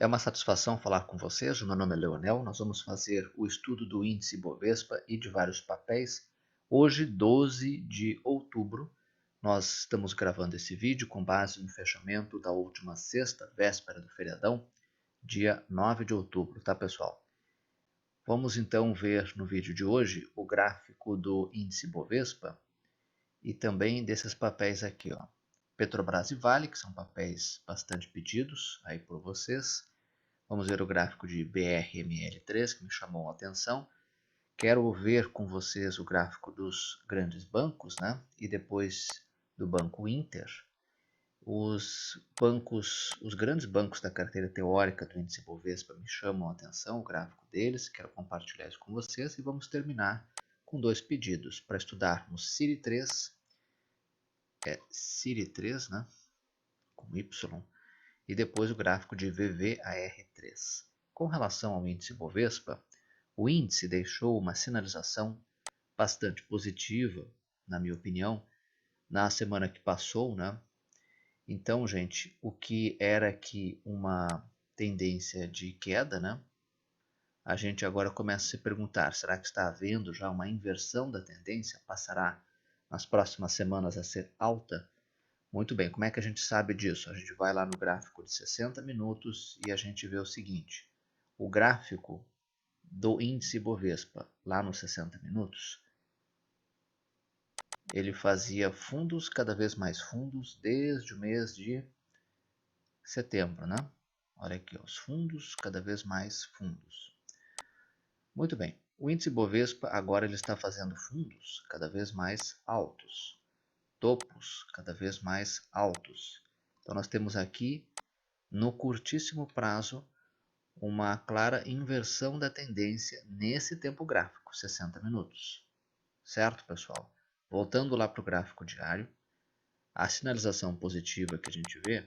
É uma satisfação falar com vocês. O meu nome é Leonel. Nós vamos fazer o estudo do índice Bovespa e de vários papéis. Hoje, 12 de outubro, nós estamos gravando esse vídeo com base no fechamento da última sexta, véspera do feriadão, dia 9 de outubro, tá, pessoal? Vamos então ver no vídeo de hoje o gráfico do índice Bovespa e também desses papéis aqui, ó. Petrobras e Vale, que são papéis bastante pedidos aí por vocês. Vamos ver o gráfico de BRML3, que me chamou a atenção. Quero ver com vocês o gráfico dos grandes bancos, né? E depois do Banco Inter. Os grandes bancos da carteira teórica do índice Bovespa me chamam a atenção, o gráfico deles. Quero compartilhar isso com vocês e vamos terminar com dois pedidos para estudarmos CIRI3, CIRI3, né? Com Y, e depois o gráfico de VVAR3. Com relação ao índice Bovespa, o índice deixou uma sinalização bastante positiva, na minha opinião, na semana que passou, né? Então, gente, o que era aqui uma tendência de queda, né? A gente agora começa a se perguntar, será que está havendo já uma inversão da tendência? Passará nas próximas semanas a ser alta? Muito bem, como é que a gente sabe disso? A gente vai lá no gráfico de 60 minutos e a gente vê o seguinte. O gráfico do índice Bovespa, lá nos 60 minutos, ele fazia fundos, cada vez mais fundos, desde o mês de setembro, né? Olha aqui, os fundos, cada vez mais fundos. Muito bem, o índice Bovespa agora ele está fazendo fundos cada vez mais altos. Topos cada vez mais altos. Então nós temos aqui, no curtíssimo prazo, uma clara inversão da tendência nesse tempo gráfico, 60 minutos. Certo, pessoal? Voltando lá para o gráfico diário, a sinalização positiva que a gente vê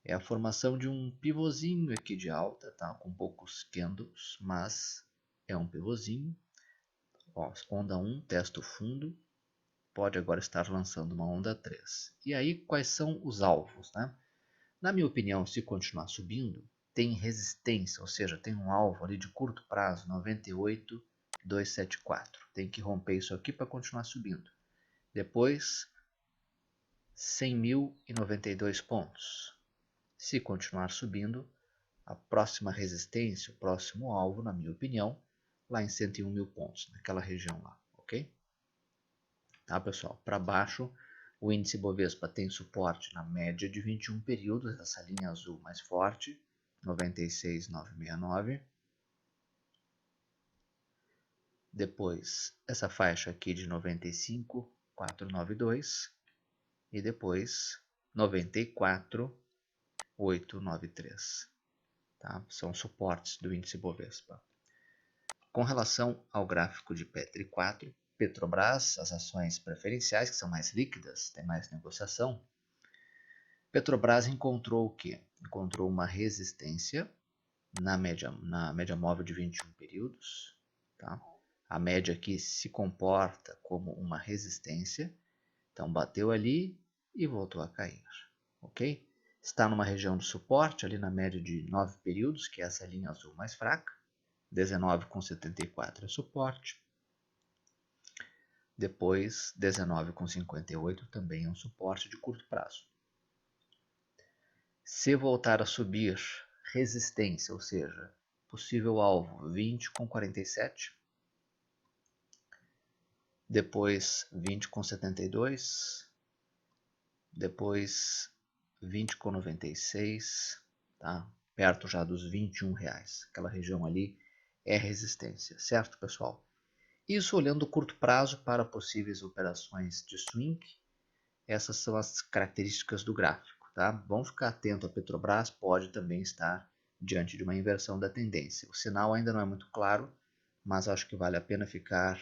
é a formação de um pivôzinho aqui de alta, tá? Com poucos candles, mas é um pivôzinho. Ó, onda 1, testa o fundo, pode agora estar lançando uma onda 3. E aí, quais são os alvos, né? Na minha opinião, se continuar subindo, tem resistência, ou seja, tem um alvo ali de curto prazo, 98,274. Tem que romper isso aqui para continuar subindo. Depois, 100.092 pontos. Se continuar subindo, a próxima resistência, o próximo alvo, na minha opinião, lá em 101 mil pontos, naquela região lá, ok? Tá, pessoal? Para baixo, o índice Bovespa tem suporte na média de 21 períodos, essa linha azul mais forte, 96,969. Depois, essa faixa aqui de 95,492. E depois, 94,893. Tá? São suportes do índice Bovespa. Com relação ao gráfico de Petri 4, Petrobras, as ações preferenciais, que são mais líquidas, tem mais negociação. Petrobras encontrou o quê? Encontrou uma resistência na média móvel de 21 períodos. Tá? A média aqui se comporta como uma resistência. Então, bateu ali e voltou a cair. Ok? Está numa região de suporte, ali na média de 9 períodos, que é essa linha azul mais fraca. 19,74 é suporte. Depois, 19,58 também é um suporte de curto prazo. Se voltar a subir, resistência, ou seja, possível alvo 20,47. Depois 20,72. Depois 20,96. Tá? Perto já dos R$ 21. Aquela região ali é resistência, certo, pessoal? Isso olhando o curto prazo para possíveis operações de swing. Essas são as características do gráfico. Tá? Vamos ficar atento, a Petrobras pode também estar diante de uma inversão da tendência. O sinal ainda não é muito claro, mas acho que vale a pena ficar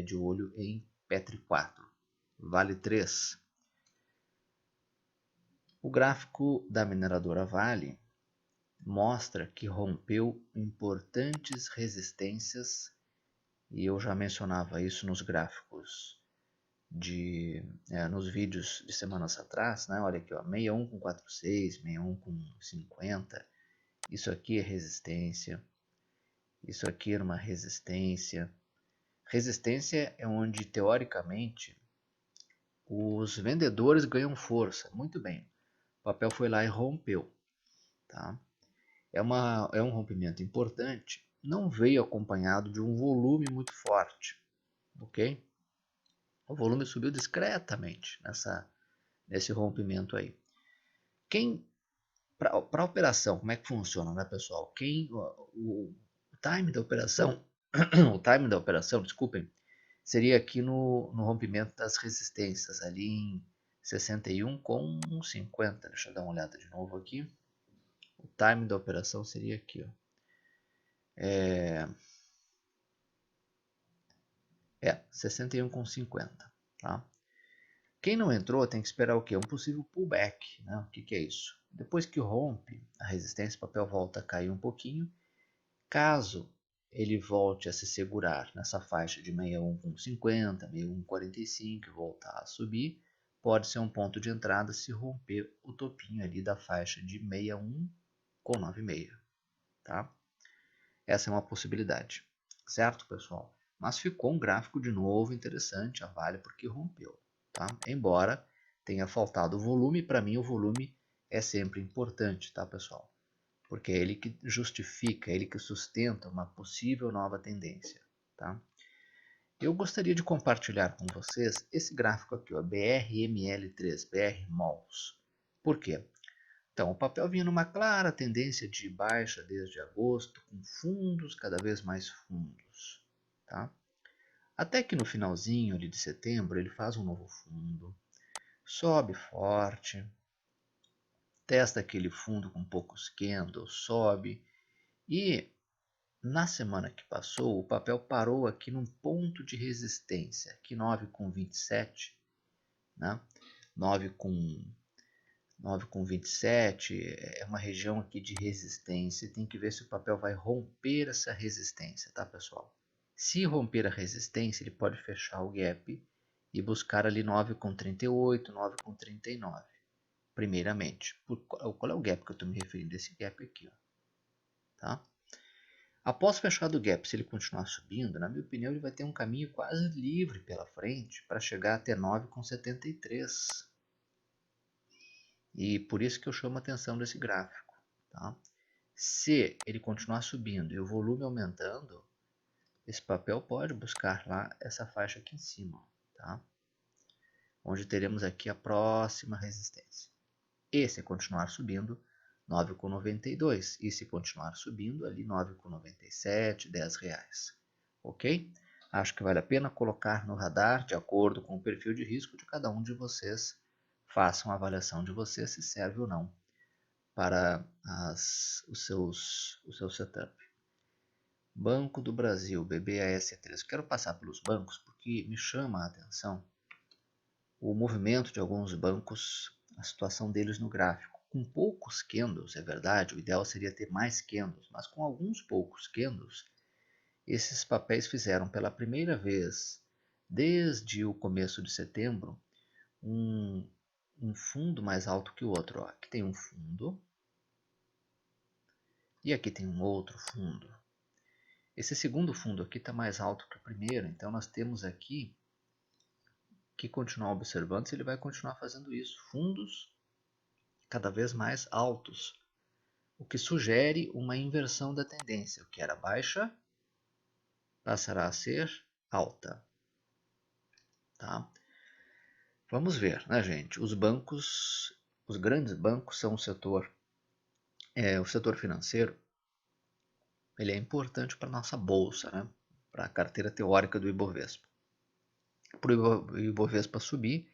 de olho em Petri 4. Vale 3. O gráfico da mineradora Vale mostra que rompeu importantes resistências, e eu já mencionava isso nos gráficos nos vídeos de semanas atrás, né? Olha aqui, ó, 61,46, 61,50 Isso aqui é resistência. Isso aqui era uma resistência. Resistência é onde, teoricamente, os vendedores ganham força. Muito bem. O papel foi lá e rompeu. Tá? É um rompimento importante. Não veio acompanhado de um volume muito forte. Ok? O volume subiu discretamente nesse rompimento aí. Para a operação, como é que funciona, né, pessoal? O time da operação, o time da operação, desculpem, seria aqui no rompimento das resistências, ali em 61 com 50. Deixa eu dar uma olhada de novo aqui. O time da operação seria aqui, ó. 61 com 50, tá? Quem não entrou tem que esperar o quê? Um possível pullback, né? O que é isso? Depois que rompe a resistência, o papel volta a cair um pouquinho. Caso ele volte a se segurar nessa faixa de 61,50, 61,45 e voltar a subir, pode ser um ponto de entrada se romper o topinho ali da faixa de 61,96, tá? Essa é uma possibilidade, certo, pessoal? Mas ficou um gráfico de novo interessante, a Vale, porque rompeu, tá? Embora tenha faltado volume, para mim o volume é sempre importante, tá, pessoal? Porque é ele que justifica, é ele que sustenta uma possível nova tendência, tá? Eu gostaria de compartilhar com vocês esse gráfico aqui, ó, BRML3, BR Malls. Por quê? Então, o papel vinha numa clara tendência de baixa desde agosto, com fundos cada vez mais fundos, tá? Até que no finalzinho ali de setembro ele faz um novo fundo, sobe forte, testa aquele fundo com poucos candles, sobe e na semana que passou, o papel parou aqui num ponto de resistência, aqui 9,27, né? 9,27 é uma região aqui de resistência, tem que ver se o papel vai romper essa resistência, tá, pessoal? Se romper a resistência, ele pode fechar o gap e buscar ali 9,38, 9,39, primeiramente. Qual é o gap que eu estou me referindo? Esse gap aqui, ó, tá? Após fechar o gap, se ele continuar subindo, na minha opinião, ele vai ter um caminho quase livre pela frente para chegar até 9,73. E por isso que eu chamo a atenção desse gráfico. Tá? Se ele continuar subindo e o volume aumentando, esse papel pode buscar lá essa faixa aqui em cima, tá? Onde teremos aqui a próxima resistência. E se continuar subindo, 9,92. E se continuar subindo, ali 9,97, R$10. Ok? Acho que vale a pena colocar no radar, de acordo com o perfil de risco de cada um de vocês. Façam a avaliação de vocês se serve ou não para o seu setup. Banco do Brasil, BBAS3. Quero passar pelos bancos porque me chama a atenção o movimento de alguns bancos, a situação deles no gráfico. Com poucos candles, é verdade, o ideal seria ter mais candles, mas com alguns poucos candles, esses papéis fizeram pela primeira vez, desde o começo de setembro, um fundo mais alto que o outro. Ó. Aqui tem um fundo e aqui tem um outro fundo. Esse segundo fundo aqui está mais alto que o primeiro, então nós temos aqui que continuar observando se ele vai continuar fazendo isso. Fundos cada vez mais altos, o que sugere uma inversão da tendência. O que era baixa passará a ser alta. Tá? Vamos ver, né, gente? Os bancos, os grandes bancos são o setor financeiro. Ele é importante para a nossa bolsa, né? Para a carteira teórica do Ibovespa. Para o Ibovespa subir,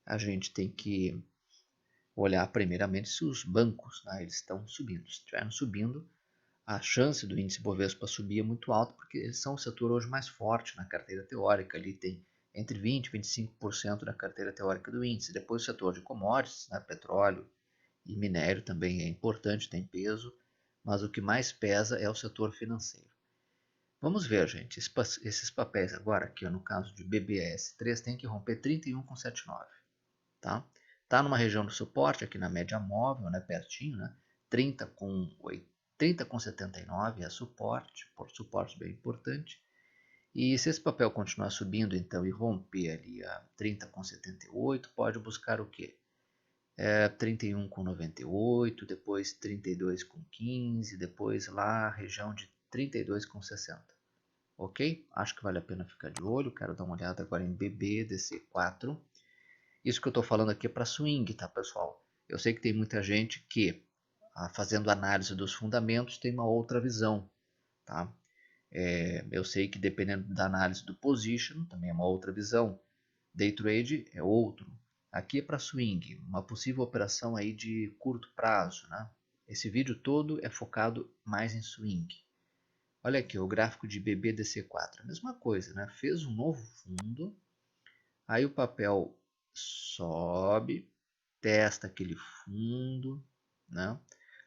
a gente tem que olhar primeiramente se os bancos, né, eles estão subindo. Se estiverem subindo, a chance do índice Bovespa subir é muito alta, porque eles são o setor hoje mais forte na carteira teórica. Ali tem entre 20% e 25% da carteira teórica do índice. Depois o setor de commodities, né, petróleo e minério também é importante, tem peso, mas o que mais pesa é o setor financeiro. Vamos ver, gente, esses papéis agora, aqui no caso de BBAS3, tem que romper 31,79, tá? Tá numa região do suporte, aqui na média móvel, né, pertinho, né? 30,80, 30,79 é suporte, suporte bem importante. E se esse papel continuar subindo então e romper ali a 30,78, pode buscar o quê? 31,98, depois 32,15, depois lá a região de 32,60. Ok? Acho que vale a pena ficar de olho. Quero dar uma olhada agora em BBDC4. Isso que eu estou falando aqui é para swing, tá, pessoal? Eu sei que tem muita gente que, fazendo análise dos fundamentos, tem uma outra visão, tá? Eu sei que dependendo da análise do position, também é uma outra visão. Day trade é outro. Aqui é para swing, uma possível operação aí de curto prazo, né? Esse vídeo todo é focado mais em swing. Olha aqui o gráfico de BBDC4, a mesma coisa, né? Fez um novo fundo, aí o papel sobe, testa aquele fundo, né?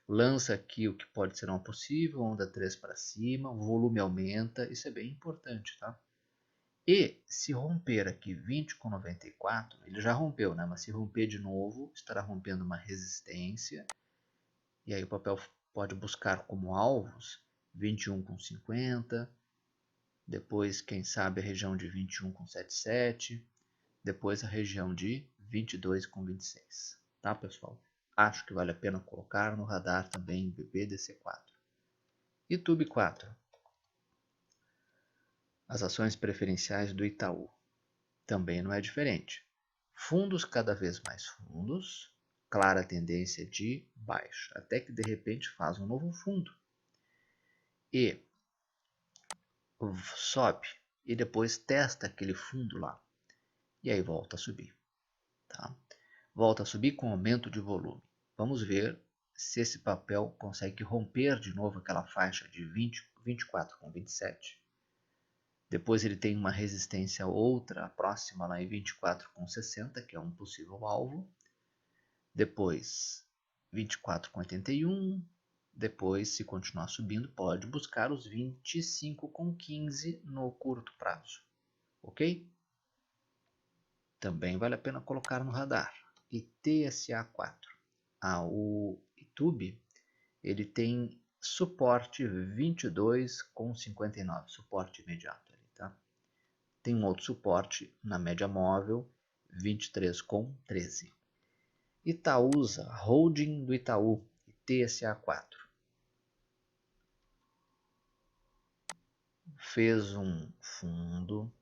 Lança aqui o que pode ser uma possível onda 3 para cima, o volume aumenta, isso é bem importante, tá? E se romper aqui 20,94, ele já rompeu, né? Mas se romper de novo, estará rompendo uma resistência. E aí o papel pode buscar como alvos 21,50, depois, quem sabe, a região de 21,77, depois a região de 22,26. Tá, pessoal? Acho que vale a pena colocar no radar também BBDC4. E TUB4. As ações preferenciais do Itaú. Também não é diferente. Fundos cada vez mais fundos, clara tendência de baixa, até que de repente faz um novo fundo. E sobe e depois testa aquele fundo lá. E aí volta a subir. Tá? Volta a subir com aumento de volume. Vamos ver se esse papel consegue romper de novo aquela faixa de 24,27. Depois ele tem uma resistência outra, próxima lá em 24,60, que é um possível alvo. Depois 24,81. Depois, se continuar subindo, pode buscar os 25,15 no curto prazo. Ok? Também vale a pena colocar no radar. E TSA4. O YouTube ele tem suporte 22,59, suporte imediato. Ali, tá? Tem um outro suporte na média móvel 23,13. Itaúsa, holding do Itaú, TSA4. Fez um fundo,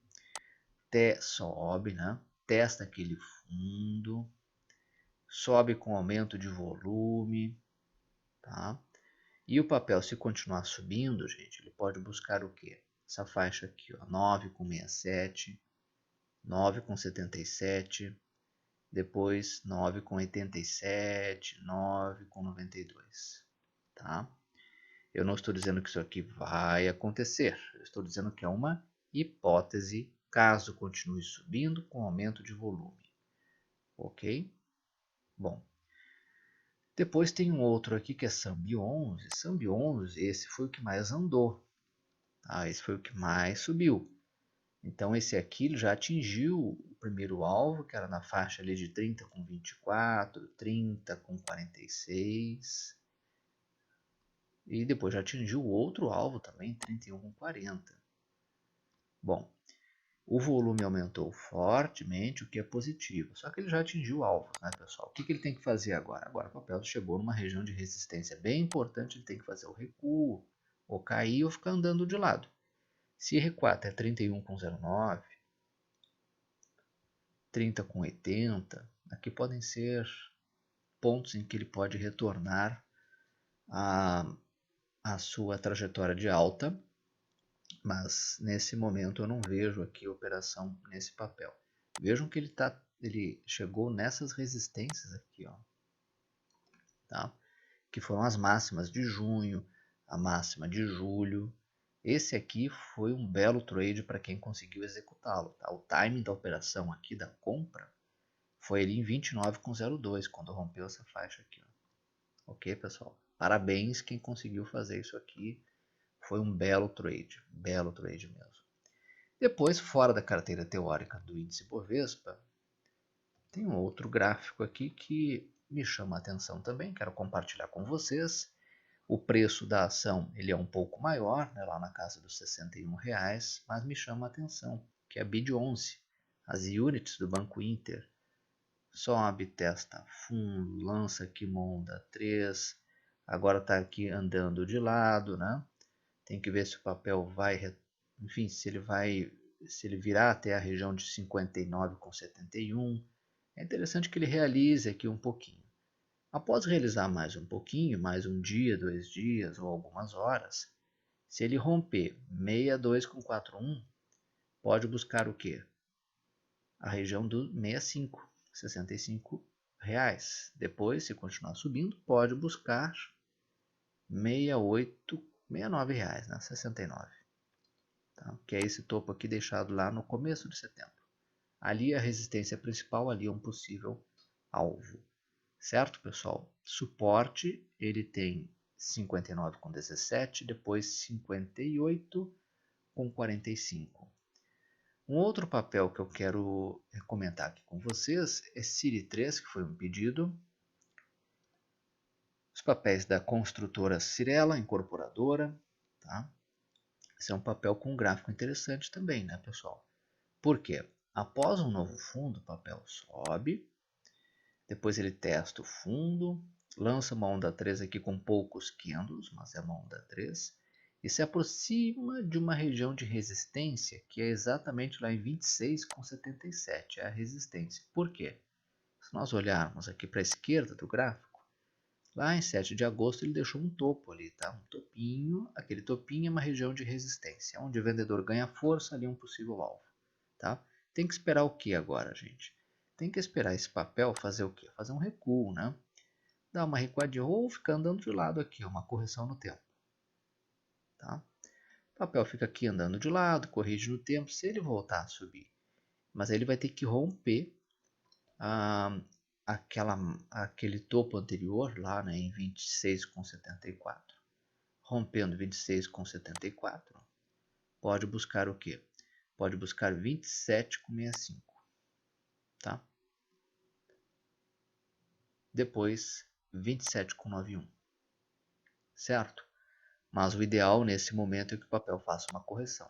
sobe, né? Testa aquele fundo, sobe com aumento de volume, tá? E o papel, se continuar subindo, gente, ele pode buscar o quê? Essa faixa aqui, ó, 9,67, 9,77, depois 9,87, 9,92, tá? Eu não estou dizendo que isso aqui vai acontecer, eu estou dizendo que é uma hipótese caso continue subindo com aumento de volume, ok? Bom, depois tem um outro aqui que é Sambi 11. Sambi 11, esse foi o que mais andou, tá? Esse foi o que mais subiu. Então esse aqui ele já atingiu o primeiro alvo, que era na faixa ali de 30,24, 30,46. E depois já atingiu o outro alvo também, 31,40. Bom, o volume aumentou fortemente, o que é positivo. Só que ele já atingiu alvos, né, pessoal? O que ele tem que fazer agora? Agora o papel chegou numa região de resistência bem importante, ele tem que fazer o recuo, ou cair ou ficar andando de lado. Se recuar até 31,09, 30,80, aqui podem ser pontos em que ele pode retornar a sua trajetória de alta, mas nesse momento eu não vejo aqui operação nesse papel. Vejam que ele chegou nessas resistências aqui, ó, tá? Que foram as máximas de junho, a máxima de julho. Esse aqui foi um belo trade para quem conseguiu executá-lo. Tá? O timing da operação aqui da compra foi ali em 29,02, quando rompeu essa faixa aqui. Ó. Ok, pessoal? Parabéns quem conseguiu fazer isso aqui. Foi um belo trade mesmo. Depois, fora da carteira teórica do índice Bovespa, tem um outro gráfico aqui que me chama a atenção também, quero compartilhar com vocês. O preço da ação ele é um pouco maior, né, lá na casa dos R$ 61, mas me chama a atenção que a BID11, as units do Banco Inter, sobe, testa fundo, lança aqui uma onda 3, agora está aqui andando de lado, né? Tem que ver se o papel vai, enfim, se ele virar até a região de 59,71. É interessante que ele realize aqui um pouquinho. Após realizar mais um pouquinho, mais um dia, 2 dias ou algumas horas, se ele romper 62,41, pode buscar o quê? A região do 65, R$ 65. Depois, se continuar subindo, pode buscar 68, 69 reais, né? 69. Tá? Que é esse topo aqui deixado lá no começo de setembro. Ali a resistência principal, ali é um possível alvo. Certo, pessoal? Suporte, ele tem 59,17, depois 58,45. Um outro papel que eu quero comentar aqui com vocês é CIRI3, que foi um pedido. Os papéis da construtora Cirela, incorporadora. Tá? Esse é um papel com um gráfico interessante também, né, pessoal? Por quê? Após um novo fundo, o papel sobe, depois ele testa o fundo, lança uma onda 3 aqui com poucos candles, mas é uma onda 3, e se aproxima de uma região de resistência que é exatamente lá em 26,77, é a resistência. Por quê? Se nós olharmos aqui para a esquerda do gráfico, lá em 7 de agosto ele deixou um topo ali, tá? Um topinho, aquele topinho é uma região de resistência, onde o vendedor ganha força, ali é um possível alvo, tá? Tem que esperar o que agora, gente? Tem que esperar esse papel fazer o quê? Fazer um recuo, né? Dar uma recuadinha ou ficar andando de lado aqui, uma correção no tempo. Tá? O papel fica aqui andando de lado, corrige no tempo, se ele voltar a subir. Mas aí ele vai ter que romper aquele topo anterior, lá, né, em 26,74. Rompendo 26,74, pode buscar o quê? Pode buscar 27,65. Tá? Depois 27,91, certo? Mas o ideal nesse momento é que o papel faça uma correção,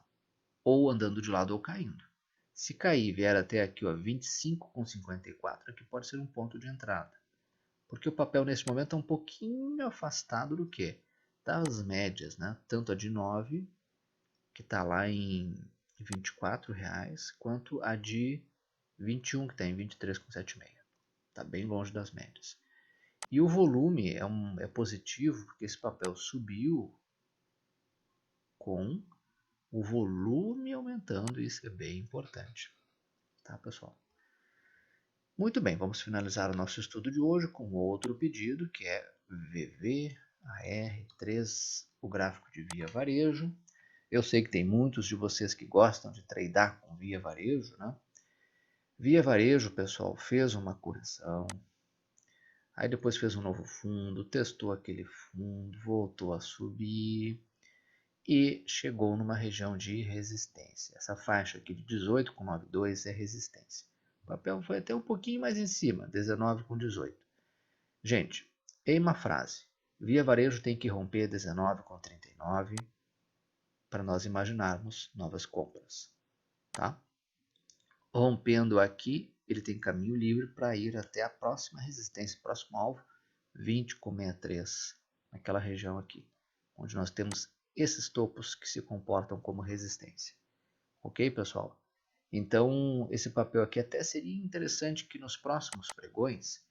ou andando de lado ou caindo. Se cair e vier até aqui, ó, 25,54, aqui pode ser um ponto de entrada, porque o papel nesse momento é um pouquinho afastado do que? Das médias, né? Tanto a de 9, que está lá em R$ 24,00, quanto a de 21, que está em 23,76. Está bem longe das médias. E o volume é positivo, porque esse papel subiu com o volume aumentando, e isso é bem importante. Tá, pessoal? Muito bem, vamos finalizar o nosso estudo de hoje com outro pedido, que é VVAR3, o gráfico de via varejo. Eu sei que tem muitos de vocês que gostam de tradar com via varejo, né? Via varejo, pessoal, fez uma correção, aí depois fez um novo fundo, testou aquele fundo, voltou a subir e chegou numa região de resistência. Essa faixa aqui de 18,92 é resistência. O papel foi até um pouquinho mais em cima, 19,18. Gente, em uma frase, via varejo tem que romper 19,39 para nós imaginarmos novas compras. Tá? Rompendo aqui, ele tem caminho livre para ir até a próxima resistência, próximo alvo, 20,63, naquela região aqui, onde nós temos esses topos que se comportam como resistência. Ok, pessoal? Então, esse papel aqui até seria interessante que nos próximos pregões,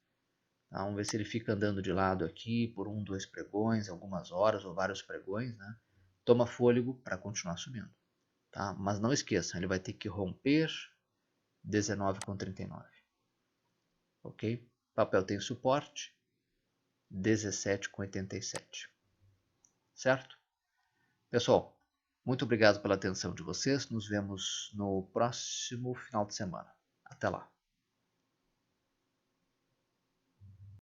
tá? Vamos ver se ele fica andando de lado aqui por 1, 2 pregões, algumas horas ou vários pregões, né? Toma fôlego para continuar subindo. Tá? Mas não esqueçam, ele vai ter que romper 19,39. Ok? O papel tem suporte 17,87. Certo? Pessoal, muito obrigado pela atenção de vocês. Nos vemos no próximo final de semana. Até lá.